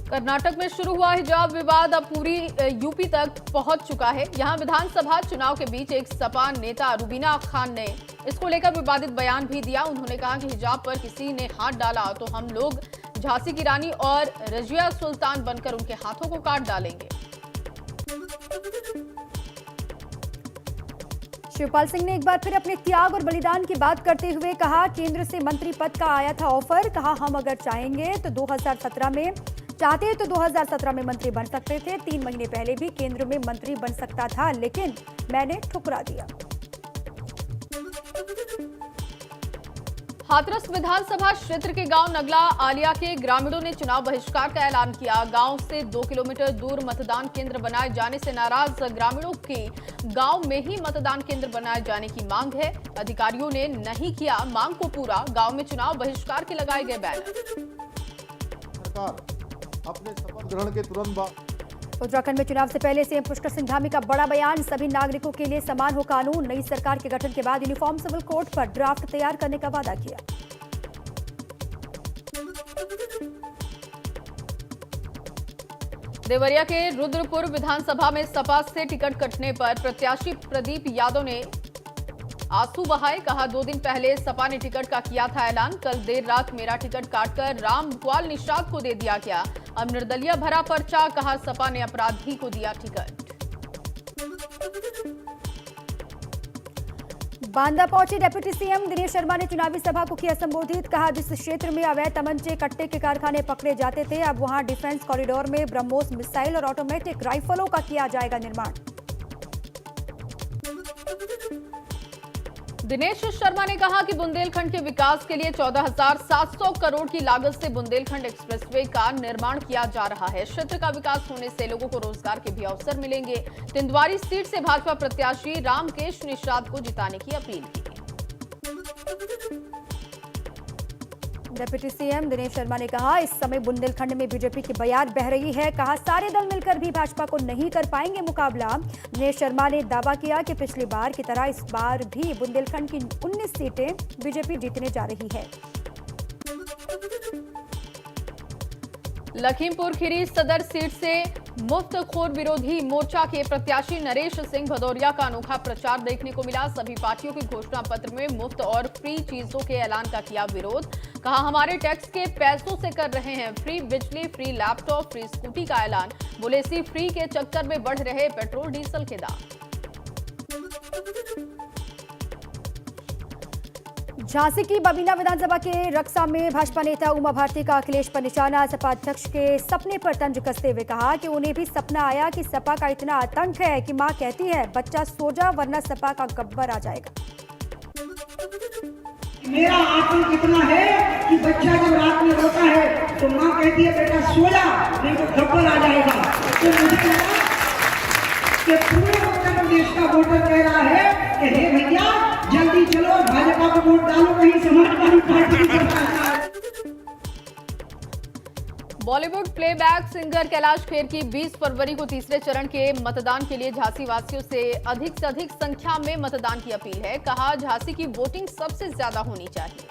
कर्नाटक में शुरू हुआ हिजाब विवाद अब पूरी यूपी तक पहुंच चुका है। यहां विधानसभा चुनाव के बीच एक सपा नेता रुबीना खान ने इसको लेकर विवादित बयान भी दिया। उन्होंने कहा कि हिजाब पर किसी ने हाथ डाला तो हम लोग झांसी की रानी और रजिया सुल्तान बनकर उनके हाथों को काट डालेंगे। शिवपाल सिंह ने एक बार फिर अपने त्याग और बलिदान की बात करते हुए कहा, केंद्र से मंत्री पद का आया था ऑफर। कहा हम अगर चाहते तो 2017 में मंत्री बन सकते थे। 3 महीने पहले भी केंद्र में मंत्री बन सकता था, लेकिन मैंने ठुकरा दिया। हाथरस विधानसभा क्षेत्र के गांव नगला आलिया के ग्रामीणों ने चुनाव बहिष्कार का ऐलान किया। गांव से 2 किलोमीटर दूर मतदान केंद्र बनाए जाने से नाराज ग्रामीणों की गांव में ही मतदान केंद्र बनाए जाने की मांग है। अधिकारियों ने नहीं किया मांग को पूरा। गांव में चुनाव बहिष्कार के लगाए गए बैनर। सरकार अपने शपथ ग्रहण के तुरंत बाद उत्तराखंड में चुनाव से पहले सीएम पुष्कर सिंह धामी का बड़ा बयान, सभी नागरिकों के लिए समान हो कानून। नई सरकार के गठन के बाद यूनिफॉर्म सिविल कोड पर ड्राफ्ट तैयार करने का वादा किया। देवरिया के रुद्रपुर विधानसभा में सपा से टिकट कटने पर प्रत्याशी प्रदीप यादव ने आंसू बहाए। कहा 2 दिन पहले सपा ने टिकट का किया था ऐलान, कल देर रात मेरा टिकट काटकर राम भुआल निषाद को दे दिया गया। अब निर्दलीय भरा पर्चा। कहा सपा ने अपराधी को दिया टिकट। बांदा पहुंचे डिप्टी सीएम दिनेश शर्मा ने चुनावी सभा को किया संबोधित। कहा जिस क्षेत्र में अवैध तमंचे कट्टे के कारखाने पकड़े जाते थे, अब वहां डिफेंस कॉरिडोर में ब्रह्मोस मिसाइल और ऑटोमेटिक राइफलों का किया जाएगा निर्माण। दिनेश शर्मा ने कहा कि बुंदेलखंड के विकास के लिए 14,700 करोड़ की लागत से बुंदेलखंड एक्सप्रेसवे का निर्माण किया जा रहा है। क्षेत्र का विकास होने से लोगों को रोजगार के भी अवसर मिलेंगे। तिंदवारी सीट से भाजपा प्रत्याशी रामकेश निषाद को जिताने की अपील की। डिप्टी सीएम दिनेश शर्मा ने कहा इस समय बुंदेलखंड में बीजेपी की बयार बह रही है। कहा सारे दल मिलकर भी भाजपा को नहीं कर पाएंगे मुकाबला। दिनेश शर्मा ने दावा किया कि पिछली बार की तरह इस बार भी बुंदेलखंड की 19 सीटें बीजेपी जीतने जा रही है। लखीमपुर खीरी सदर सीट से मुफ्तखोर विरोधी मोर्चा के प्रत्याशी नरेश सिंह भदौरिया का अनोखा प्रचार देखने को मिला। सभी पार्टियों के घोषणा पत्र में मुफ्त और फ्री चीजों के ऐलान का किया विरोध। कहा हमारे टैक्स के पैसों से कर रहे हैं फ्री बिजली, फ्री लैपटॉप, फ्री स्कूटी का ऐलान। बोले इसी फ्री के चक्कर में बढ़ रहे पेट्रोल डीजल के दाम। झांसी की बबीना विधानसभा के रक्सा में भाजपा नेता उमा भारती का अखिलेश पर निशाना। सपा अध्यक्ष के सपने पर तंज कसते हुए कहा कि उन्हें भी सपना आया कि सपा का इतना आतंक है कि मां कहती है बच्चा सो जा वरना सपा का गब्बर आ जाएगा। मेरा आतंक इतना है कि बच्चा जब रात में रोता है तो मां कहती है बेटा सो जा नहीं तो गब्बर आ जाएगा। तो मुझे लगा कि पूरे उत्तर प्रदेश का वोटर कह रहा है कि हे भैया जल्दी चलो भाजपा को वोट डालो, कहीं समाजवादी पार्टी की सरकार। बॉलीवुड प्लेबैक सिंगर कैलाश खेर की 20 फरवरी को तीसरे चरण के मतदान के लिए झांसी वासियों से अधिक संख्या में मतदान की अपील है। कहा झांसी की वोटिंग सबसे ज्यादा होनी चाहिए।